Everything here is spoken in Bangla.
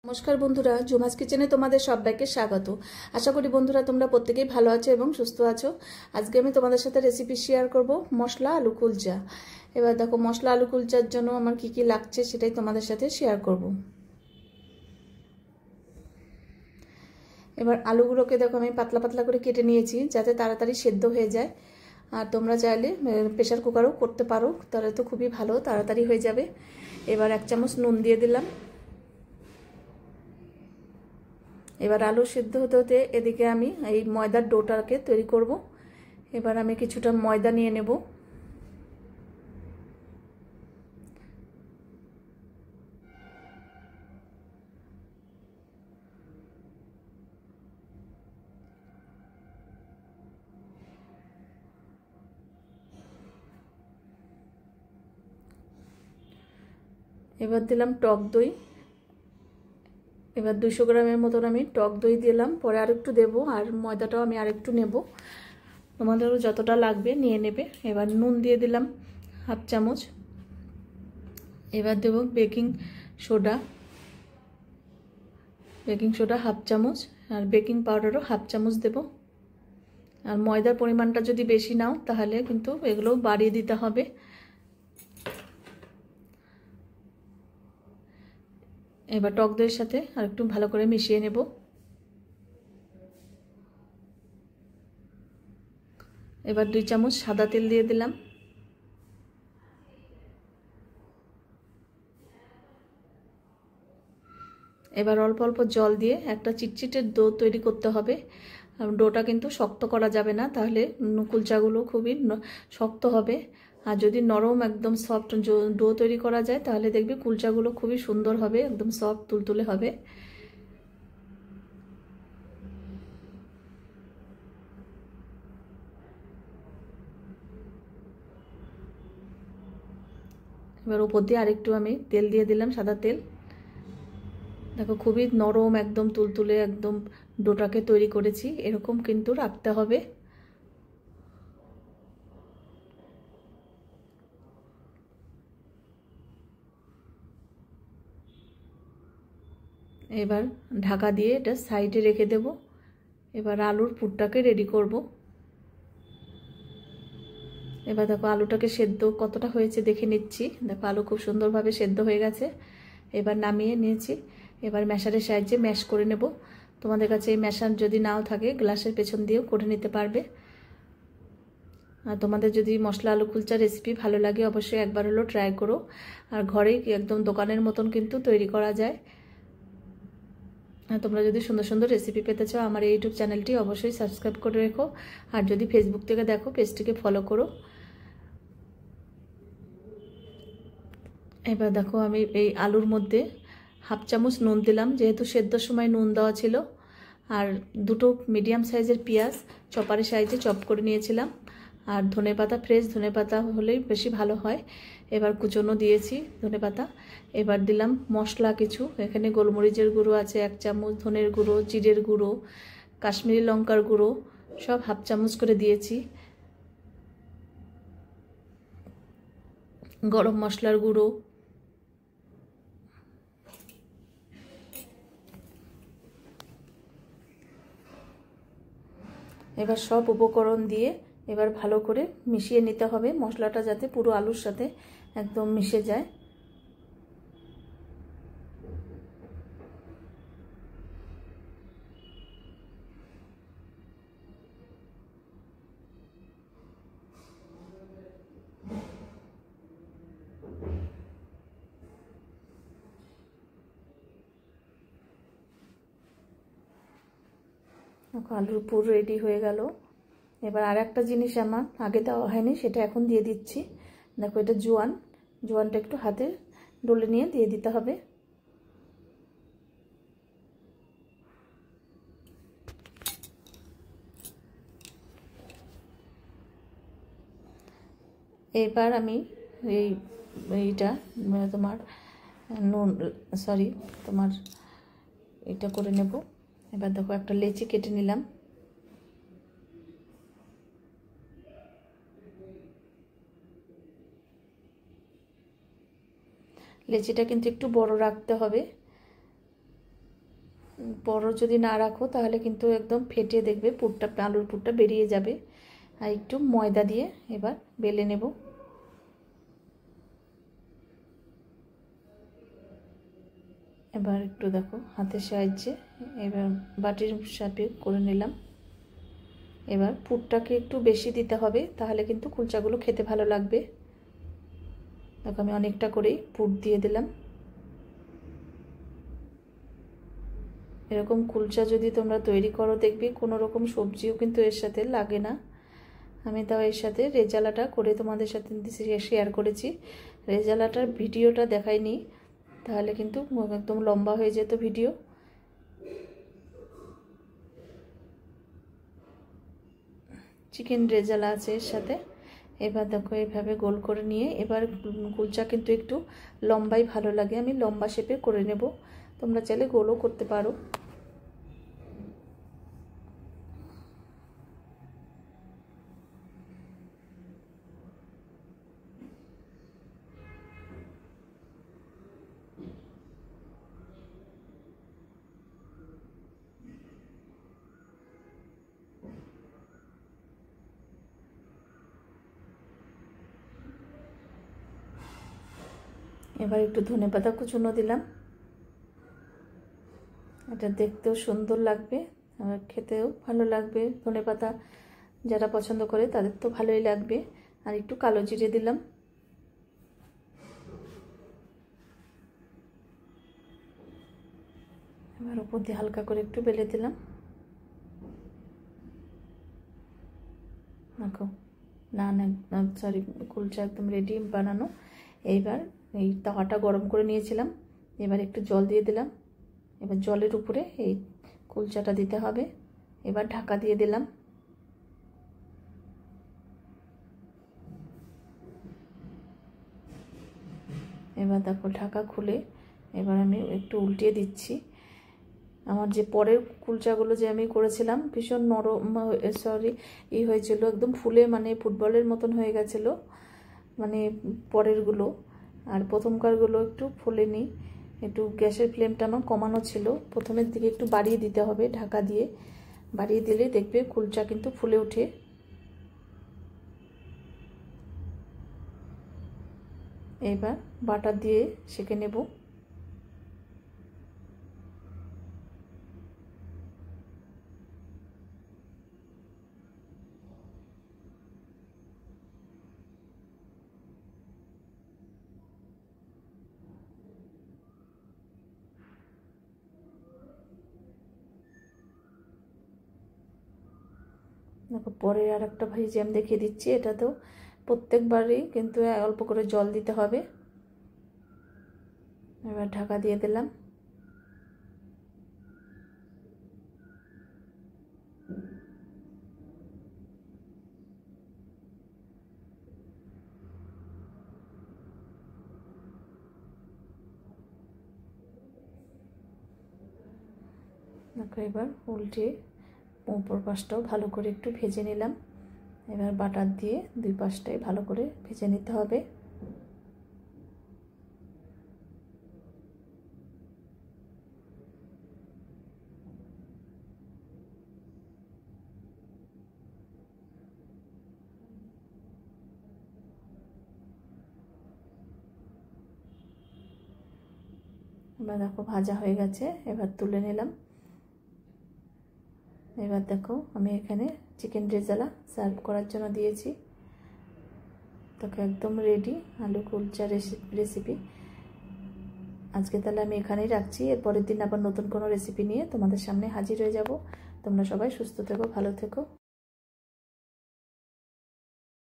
নমস্কার বন্ধুরা, জুমাস কিচেনে তোমাদের সবাইকে স্বাগত। আশা করি বন্ধুরা তোমরা প্রত্যেকেই ভালো আছো এবং সুস্থ আছো। আজকে আমি তোমাদের সাথে রেসিপি শেয়ার করব মশলা আলু কুলচা। এবার দেখো মশলা আলু কুলচার জন্য আমার কি কি লাগছে সেটাই তোমাদের সাথে শেয়ার করব। এবার আলুগুলোকে দেখো আমি পাতলা পাতলা করে কেটে নিয়েছি যাতে তাড়াতাড়ি সেদ্ধ হয়ে যায়। আর তোমরা চাইলে প্রেশার কুকারও করতে পারো, তাহলে তো খুবই ভালো, তাড়াতাড়ি হয়ে যাবে। এবার 1 চামচ নুন দিয়ে দিলাম। এবার আলু সিদ্ধ হতে হতে এদিকে আমি এই ময়দার ডোটাকে তৈরি করব। এবার আমি কিছুটা ময়দা নিয়ে নেব। এবার দিলাম টক দই। এবার 200 গ্রামের মতন আমি টক দই দিলাম, পরে আরেকটু দেবো, আর ময়দাটাও আমি আরেকটু নেব, তোমাদেরও যতটা লাগবে নিয়ে নেবে। এবার নুন দিয়ে দিলাম 1/2 চামচ। এবার দেব বেকিং সোডা 1/2 চামচ, আর বেকিং পাউডারও 1/2 চামচ দেব। আর ময়দার পরিমাণটা যদি বেশি নাও তাহলে কিন্তু এগুলো বাড়িয়ে দিতে হবে। এবার টক দইয়ের সাথে আর একটু ভালো করে মিশিয়ে নেব। এবার 2 চামচ সাদা তেল দিয়ে দিলাম। এবার অল্প অল্প জল দিয়ে একটা চিটচিটে ডো তৈরি করতে হবে। ডোটা কিন্তু শক্ত করা যাবে না, তাহলে কুলচাগুলো খুবই শক্ত হবে। আর যদি নরম একদম সফট ডো তৈরি করা যায় তাহলে দেখবে কুলচাগুলো খুবই সুন্দর হবে, একদম সফট তুলতুলে হবে। এবার উপর দিয়ে আরেকটু আমি তেল দিয়ে দিলাম, সাদা তেল। দেখো খুবই নরম একদম তুলতুলে একদম ডোটাকে তৈরি করেছি, এরকম কিন্তু রাখতে হবে। এবার ঢাকা দিয়ে এটা সাইডে রেখে দেব। এবার আলুর পুরটাকে রেডি করব। এবার দেখো আলুটাকে সেদ্ধ কতটা হয়েছে দেখে নিচ্ছি। দেখো আলু খুব সুন্দরভাবে সেদ্ধ হয়ে গেছে। এবার নামিয়ে নিয়েছি। এবার ম্যাশারের সাহায্যে ম্যাশ করে নেব। তোমাদের কাছে এই ম্যাশার যদি নাও থাকে গ্লাসের পেছন দিয়েও করে নিতে পারবে। আর তোমাদের যদি মশলা আলু কুলচা রেসিপি ভালো লাগে অবশ্যই একবার হলো ট্রাই করো। আর ঘরেই একদম দোকানের মতন কিন্তু তৈরি করা যায়। তোমরা যদি সুন্দর সুন্দর রেসিপি পেতে চাও আমার এই ইউটিউব চ্যানেলটি অবশ্যই সাবস্ক্রাইব করে রেখো। আর যদি ফেসবুক থেকে দেখো পেজটিকে ফলো করো। এবার দেখো আমি এই আলুর মধ্যে 1/2 চামচ নুন দিলাম, যেহেতু সেদ্ধর সময় নুন দেওয়া ছিল। আর 2টো মিডিয়াম সাইজের পেঁয়াজ চপারের সাইজে চপ করে নিয়েছিলাম। আর ধনেপাতা, ফ্রেশ ধনেপাতা হলেই বেশি ভালো হয়। এবার কুচনো দিয়েছি ধনেপাতা। এবার দিলাম মশলা কিছু, এখানে গোলমরিচের গুঁড়ো আছে 1 চামচ, ধনের গুঁড়ো, জিরের গুঁড়ো, কাশ্মীরি লঙ্কার গুঁড়ো সব 1/2 চামচ করে দিয়েছি। গরম মশলার গুঁড়ো। এবার সব উপকরণ দিয়ে এবার ভালো করে মিশিয়ে নিতে হবে, মশলাটা যাতে পুরো আলুর সাথে একদম মিশে যায়। আলুর পুর রেডি হয়ে গেল। এবার আর একটা জিনিস আমার আগে দেওয়া হয়নি, সেটা এখন দিয়ে দিচ্ছি। দেখো এটা জোয়ানটা একটু হাতে ডলে নিয়ে দিয়ে দিতে হবে। এবার আমি এইটা তোমার নুন তোমার এটা করে নেব। এবার দেখো একটা লেচি কেটে নিলাম। লেচিটা কিন্তু একটু বড় রাখতে হবে। বড় যদি না রাখো তাহলে কিন্তু একদম ফেটে দেখবে পুরটা, আলুর পুরটা বেরিয়ে যাবে। আর একটু ময়দা দিয়ে এবার বেলে নেব। এবার একটু দেখো হাতের সাহায্যে এবার বাটির সাপে করে নিলাম। এবার পুরটাকে একটু বেশি দিতে হবে, তাহলে কিন্তু কুলচাগুলো খেতে ভালো লাগবে। দেখো আমি অনেকটা করেই পুর দিয়ে দিলাম। এরকম কুলচা যদি তোমরা তৈরি করো দেখবে কোনো রকম সবজিও কিন্তু এর সাথে লাগে না। আমি তাও এর সাথে রেজালাটা করে তোমাদের সাথে শেয়ার করেছি। রেজালাটার ভিডিওটা দেখাইনি, তাহলে কিন্তু একদম লম্বা হয়ে যেত ভিডিও। চিকেন রেজালা আছে এর সাথে। এবার দেখো এইভাবে গোল করে নিয়ে এবার কুলচা কিন্তু একটু লম্বাই ভালো লাগে, আমি লম্বা শেপে করে নেব। তোমরা চাইলে গোলও করতে পারো। এবার একটু ধনেপাতা কুচুনো দিলাম, এটা দেখতেও সুন্দর লাগবে আর খেতেও ভালো লাগবে। ধনেপাতা যারা পছন্দ করে তাদের তো ভালোই লাগবে। আর একটু কালো জিরে দিলাম। এবার উপর দিয়ে হালকা করে একটু বেলে দিলাম। দেখো নান সরি কুলচা একদম রেডি বানানো। এইবার এই তাওয়াটা গরম করে নিয়েছিলাম, এবার একটু জল দিয়ে দিলাম। এবার জলের উপরে এই কুলচাটা দিতে হবে। এবার ঢাকা দিয়ে দিলাম। এবার দেখো ঢাকা খুলে এবার আমি একটু উল্টিয়ে দিচ্ছি। আমার যে পরের কুলচাগুলো যে আমি করেছিলাম ভীষণ নরম হয়েছিল, একদম ফুলে মানে ফুটবলের মতন হয়ে গেছিলো মানে পরেরগুলো। আর প্রথমকারগুলো একটু ফুলেনি, একটু গ্যাসের ফ্লেমটা আমার কমানো ছিল। প্রথমের দিকে একটু বাড়িয়ে দিতে হবে, ঢাকা দিয়ে বাড়িয়ে দিলে দেখবে কুলচা কিন্তু ফুলে ওঠে। এবার বাটার দিয়ে সেঁকে নেব। দেখো পরে আর একটা ভেজে আমি দেখিয়ে দিচ্ছি। এটাতেও প্রত্যেকবারই কিন্তু অল্প করে জল দিতে হবে। এবার ঢাকা দিয়ে দিলাম। দেখো এবার উল্টে উপর পাশটাও ভালো করে একটু ভেজে নিলাম। এবার বাটার দিয়ে দুই পাশটাই ভালো করে ভেজে নিতে হবে। এবার দেখো ভাজা হয়ে গেছে, এবার তুলে নিলাম। এবার দেখো আমি এখানে চিকেন রেজালা সার্ভ করার জন্য দিয়েছি। দেখো একদম রেডি আলু কুলচা রেসিপি। আজকে তাহলে আমি এখানেই রাখছি, এর পরের দিন আবার নতুন কোনো রেসিপি নিয়ে তোমাদের সামনে হাজির হয়ে যাব। তোমরা সবাই সুস্থ থেকো, ভালো থেকো।